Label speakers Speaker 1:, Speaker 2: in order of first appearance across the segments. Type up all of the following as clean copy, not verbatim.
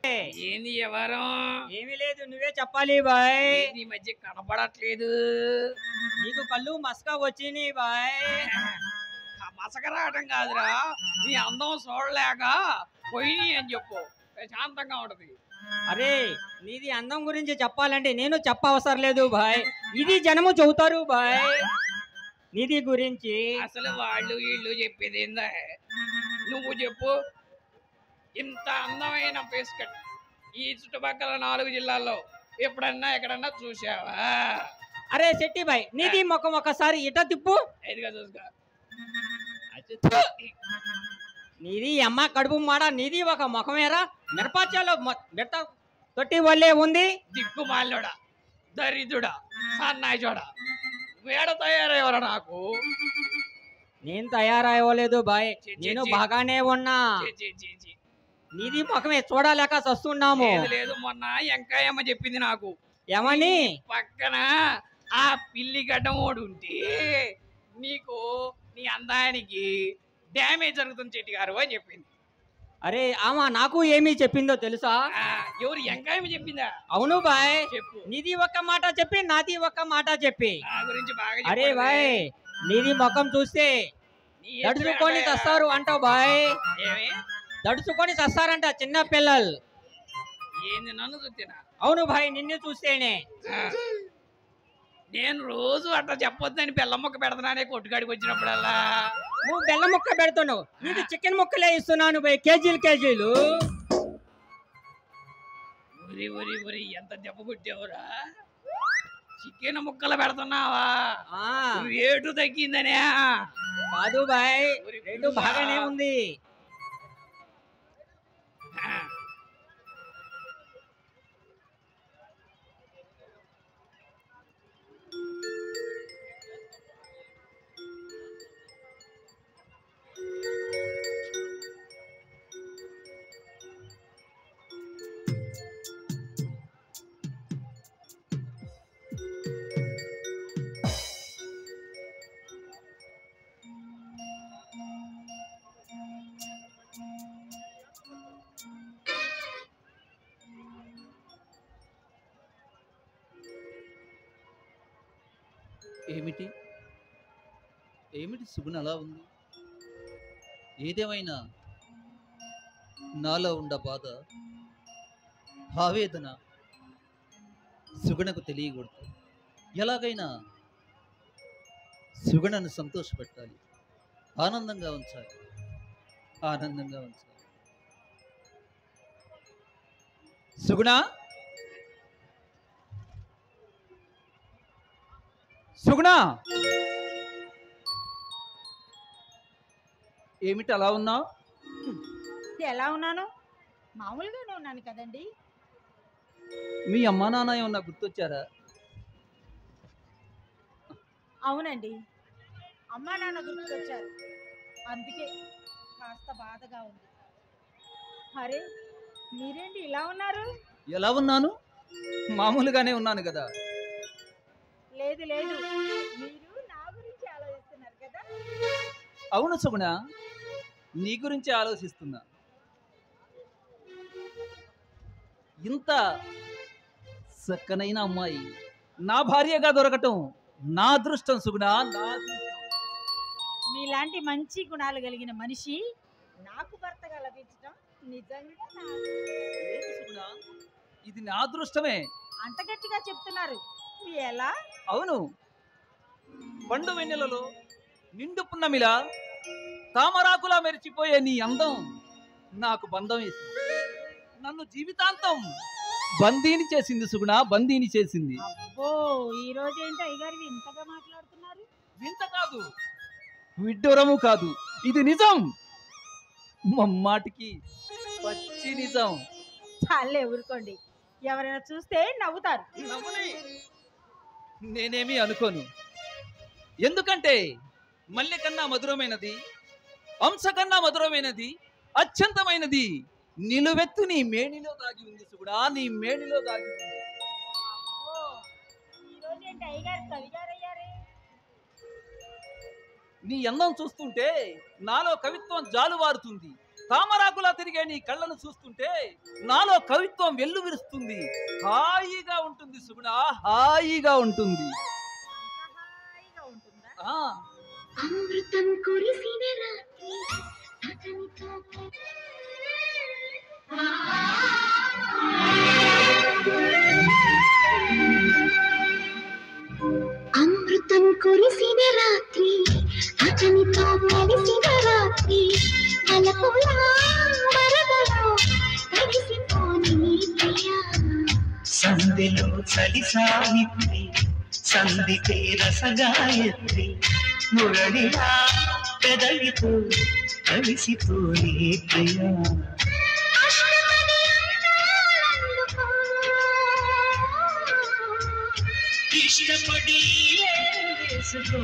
Speaker 1: ఏంది ఎవరం?
Speaker 2: ఏమీ లేదు, నువ్వే చెప్పాలి బాయ్.
Speaker 1: ఈ మధ్య కనపడట్లేదు.
Speaker 2: నీకు కళ్ళు మస్కా వచ్చినాయి బాయ్.
Speaker 1: మసక రావడం కాదురా, నీ అందం చూడలేక పోయి అని చెప్పు, ప్రశాంతంగా ఉంటది.
Speaker 2: అరే నీది అందం గురించి చెప్పాలంటే నేను చెప్పవసరం లేదు బాయ్, ఇది జనము చెబుతారు బాయ్ నీది గురించి.
Speaker 1: అసలు వాళ్ళు వీళ్ళు చెప్పేది ఏందా? నువ్వు చెప్పు. ఇంత అందమైన ఫేస్ కట్ ఈ చుట్టుపక్కల 4 జిల్లాల్లో ఎప్పుడన్నా ఎక్కడన్నా చూసావా?
Speaker 2: అరే శెట్టి బాయ్, నీది ముఖం ఒకసారి ఇట తిప్పు.
Speaker 1: ఎదిగా చూసుకో.
Speaker 2: నీది అమ్మ కడుపు మాడ, నీది ఒక ముఖమేరా. మిరపాచాలో బెట్ట తొట్టి వల్లే ఉంది.
Speaker 1: దిక్కుమాలోడా, దరిద్రుడా, సన్నాయి చూడ, వేడ తయారయ్యేవరా నాకు.
Speaker 2: నేను తయారవ్వలేదు బాయ్,
Speaker 1: ఛీ,
Speaker 2: నేను
Speaker 1: ఛీ.
Speaker 2: బాగానే ఉన్నా.
Speaker 1: ఛీ, ఛీ, ఛీ, ఛీ.
Speaker 2: నీది ముఖమే చూడలేక చస్తున్నాము.
Speaker 1: లేదు లేదు, మొన్న ఎంకాయమ్మ చెప్పింది నాకు.
Speaker 2: ఏమని?
Speaker 1: పక్కన ఆ పిల్లి గడ్డం ఓడి ఉంటే నీకు నీ అందానికి డ్యామేజ్ జరుగుతుంది చెట్టి గారు అని చెప్పింది.
Speaker 2: అరే ఆమా నాకు ఏమీ చెప్పిందో తెలుసా?
Speaker 1: ఎవరు ఎంకాయమ్మ చెప్పిందా?
Speaker 2: అవును బాయ్,
Speaker 1: చెప్పు.
Speaker 2: నీది ఒక్క మాట చెప్పి నాది ఒక్క మాట చెప్పి.
Speaker 1: నా గురించి బాగా
Speaker 2: అరే
Speaker 1: చెప్పండి.
Speaker 2: బాయ్, నీది ముఖం చూస్తే
Speaker 1: నీ
Speaker 2: దడుచుకొని
Speaker 1: ఏం
Speaker 2: చస్తారు అంటావు బాయ్.
Speaker 1: ఏమి?
Speaker 2: దడుచుకొని చస్తారంట చిన్న పిల్లలు.
Speaker 1: ఏంది నన్ను చూస్తేనా?
Speaker 2: అవును బాయ్, నిన్ను చూస్తేనే.
Speaker 1: నేను రోజు అట్లా చెప్పొద్దని బెల్లం ముక్క పెడతానే కొట్టుకాడికి వచ్చినప్పుడల్లా.
Speaker 2: నువ్వు బెల్లం ముక్క పెడుతున్నావు, నీకు చికెన్ ముక్కలే ఇస్తున్నాను బాయ్, కేజీలు కేజీలు.
Speaker 1: ఉరి ఉరి ఉరి ఎంత దెబ్బ కొట్టావురా! చికెన్ ముక్కలు పెడుతున్నావా?
Speaker 2: ఆ
Speaker 1: రేటు తగ్గిందనే.
Speaker 2: కాదు బాయ్, రేటు బాగానే ఉంది.
Speaker 3: ఏమిటి ఏమిటి సుగుణ అలా ఉంది? ఏదేమైనా నాలో ఉండ బాధ, ఆవేదన సుగుణకు తెలియకూడదు. ఎలాగైనా సుగుణను సంతోషపెట్టాలి, ఆనందంగా ఉంచాలి, ఆనందంగా ఉంచాలి. సుగుణ, సుగుణ, ఏమిటి అలా ఉన్నావు?
Speaker 4: ఎలా ఉన్నాను? మామూలుగానే ఉన్నాను కదండి.
Speaker 3: మీ అమ్మా నాన్న ఏమన్నా గుర్తొచ్చారా?
Speaker 4: అవునండి, అమ్మా నాన్న గుర్తుకొచ్చారు, అందుకే కాస్త బాధగా ఉంది. అరే మీరేంటి ఇలా ఉన్నారు?
Speaker 3: ఎలా ఉన్నాను? మామూలుగానే ఉన్నాను కదా.
Speaker 4: లేదు లేదు, మీరు నా గురించి ఆలోచిస్తున్నారు కదా.
Speaker 3: అవును సుగుణ, నీ గురించి ఆలోచిస్తున్నా. ఇంత చక్కనైన అమ్మాయి నా భార్యగా దొరకటం నా అదృష్టం సుగుణ, నా అదృష్టం.
Speaker 4: మీలాంటి మంచి గుణాలు కలిగిన మనిషి నాకు భర్తగా లభించడం నిజంగా నా అదృష్టం.
Speaker 3: ఏంటి సుగుణ, ఇది నా అదృష్టమే.
Speaker 4: అంత గట్టిగా చెప్తున్నారు, ఎలా?
Speaker 3: అవును, పండు వెన్నెలలో నిండు పున్నమిలా తామరాకులా మెరిచిపోయే నీ అందం నాకు బంధం వేసింది, నన్ను జీవితాంతం బందీని చేసింది సుగుణ, బందీని చేసింది.
Speaker 4: అబ్బో, ఈ రోజు ఏంటి అయ్యగారు ఇంతగా మాట్లాడుతున్నారు?
Speaker 3: వింత కాదు, విడ్డూరము కాదు, ఇది నిజం, మమ్మాటికి పచ్చి నిజం.
Speaker 4: చాలే ఊరుకోండి, ఎవరైనా చూస్తే నవ్వుతారు.
Speaker 3: నవ్వుని నేనేమీ అనుకోను, ఎందుకంటే మల్లె కన్నా మధురమైనది, అంశ కన్నా మధురమైనది, అత్యంతమైనది నిలువెత్తు నీ మేనిలో దాగి ఉంది సుగుడా, నీ మేనిలో దాగి ఉంది. నీ అందం చూస్తుంటే నాలో కవిత్వం జాలువారుతుంది, తామరాకులా తిరిగే నీ కళ్ళను చూస్తుంటే నాలో కవిత్వం వెల్లు విరుస్తుంది. హాయిగా ఉంటుంది సుగుణ, హాయిగా ఉంటుంది.
Speaker 4: హాయిగా ఉంటుందా?
Speaker 3: ఆ
Speaker 5: అమృతం కురిసిన రాత్రి అతనితో అమృతం కురిసిన రాత్రి అతనితో కలిసిన రాత్రి అలపులా వరదలో తడిసిపోని ప్రియా
Speaker 6: సంధిలో చలి సావిత్రి సంధితే రసగాయత్రి మురళిలా పెదవితో కలిసిపోయి ప్రియా
Speaker 5: అష్టమని అందాలందుకో
Speaker 6: ఇష్టపడి వేసుకో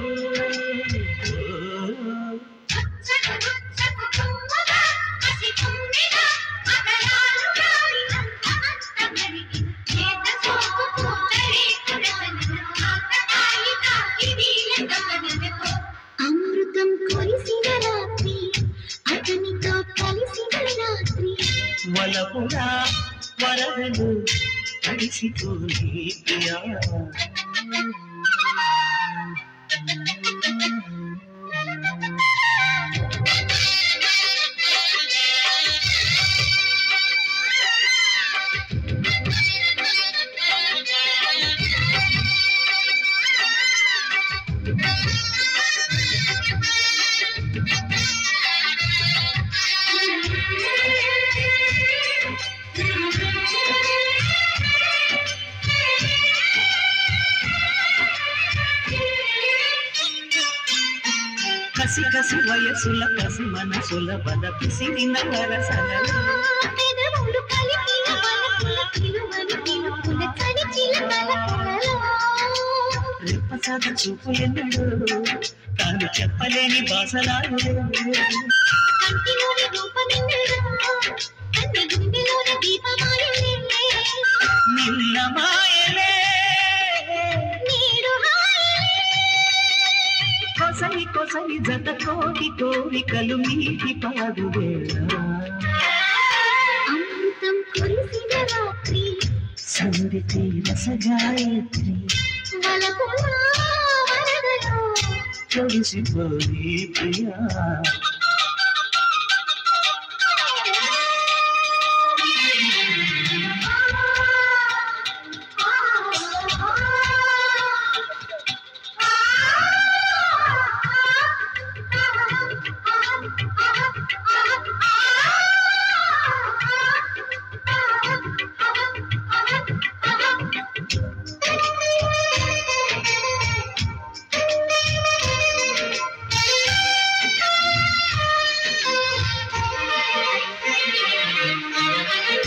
Speaker 5: అమృతం కురిసిన రాత్రి అతనితో కలిసిన రాత్రి
Speaker 6: వలపులా వరదలు కలిసిపోయి ప్రియా కసి కసి వయసుల కసి మనసుల బద పిసిరిన వరసలలో
Speaker 5: పెదవులు కలిపిన వలపుల పిలువని పిలుపుల చడిచిన తలపులలో
Speaker 6: రెప్పసాద చూపులెన్నడు తాను చెప్పలేని భాషలాడు
Speaker 5: కంటిలోని రూపమెన్నడో కన్ని గుండెలోని దీపమాయలే
Speaker 6: నిన్న మాయలే
Speaker 5: నీడు హాయలే
Speaker 6: కొసరి కొసరి జత కోటి కోరికలు మీటి పాడు వేళ
Speaker 5: అమృతం కురిసిన రాత్రి
Speaker 6: సంధితే రసగాయత్రి
Speaker 5: వలపులా వరదలో
Speaker 6: కలిసిపోయి ప్రియా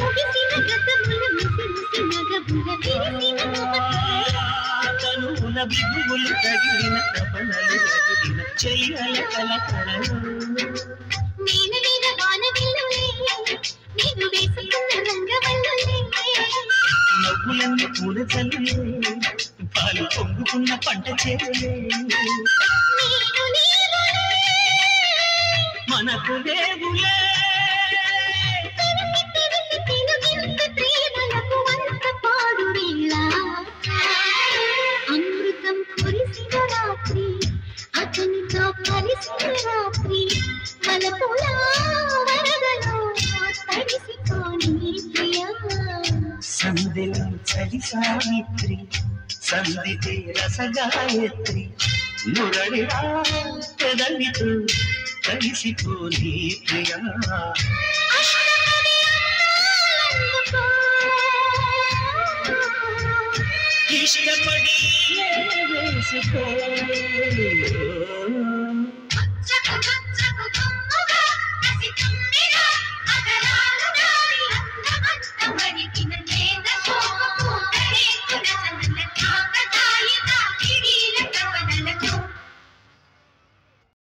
Speaker 5: ముగిసిన గతముల ముసి ముసి నగబుల విరిసిన
Speaker 6: తనువుల బిగువులు తగిలిన తపనలు రగిలిన చెలి అలకల కళలు
Speaker 5: నేను మీద వాన విల్లులే నీవు వేసుకున్న రంగవల్లులే
Speaker 6: నవ్వులన్నీ పూల చల్లులే పాలు పొంగుకున్న పంట చేలే
Speaker 5: నీవు నీవులే
Speaker 6: మనకు దేవులే
Speaker 5: తెలిసి తెలిసి తెలుగింత ప్రేమలకు వంత పాడు వేళ అమృతం కురిసిన రాత్రి అతనితో కలిసిన రాత్రి వలపులా వరదలో తడిసిపోని ప్రియా
Speaker 6: సంధిలో చలి సావిత్రి సంధితే రసగాయత్రి మురళిరా పెదవితో కలిసిపోని ప్రియా
Speaker 5: అష్టమని అందాలందుకో
Speaker 6: ఇష్టపడి వేసుకో
Speaker 5: చక చక